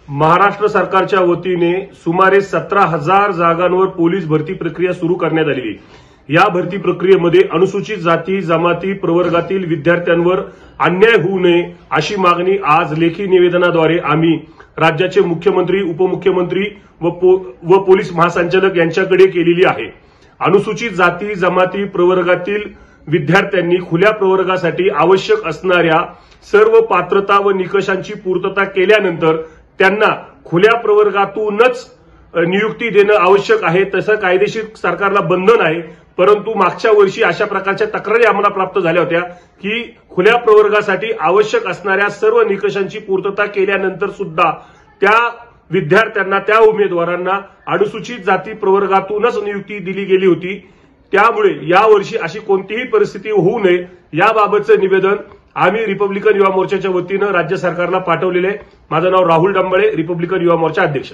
महाराष्ट्र सरकारच्या वतीने सुमारे 17,000 जागांवर पोलीस भरती प्रक्रिया सुरू करण्यात आलेली। या भरती प्रक्रियेमध्ये अनुसूचित जाती जमाती प्रवर्गातील विद्यार्थ्यांवर अन्याय होऊ नये अशी मागणी आज लेखी निवेदनाद्वारे आम्ही राज्याचे मुख्यमंत्री उपमुख्यमंत्री व पोलीस महासंचालक यांच्याकडे केलेली आहे। अनुसूचित जाती जमाती प्रवर्गातील विद्यार्थ्यांनी खुल्या प्रवर्गासाठी आवश्यक असणाऱ्या सर्व पात्रता व निकषांची पूर्तता केल्यानंतर त्यांना खुल्या प्रवर्गातूनच नियुक्ती देणं आवश्यक आहे। तसं कायदेशीर सरकारला बंधन आहे, परंतु मागच्या वर्षी अशा प्रकारच्या तक्रारी आम्हाला प्राप्त झाल्या होत्या की खुल्या प्रवर्गासाठी आवश्यक असणाऱ्या सर्व निकषांची पूर्तता केल्यानंतर सुद्धा त्या विद्यार्थ्यांना त्या उमेदवारांना अनुसूचित जाती प्रवर्गातूनच नियुक्ती दिली गेली होती। त्यामुळे यावर्षी अशी कोणतीही परिस्थिती होऊ नये याबाबतचं निवेदन आम्ही रिपब्लिकन युवा मोर्चाच्या वतीनं राज्य सरकारला पाठवलेले। माझं नाव राहुल डंबळे, रिपब्लिकन युवा मोर्चा अध्यक्ष।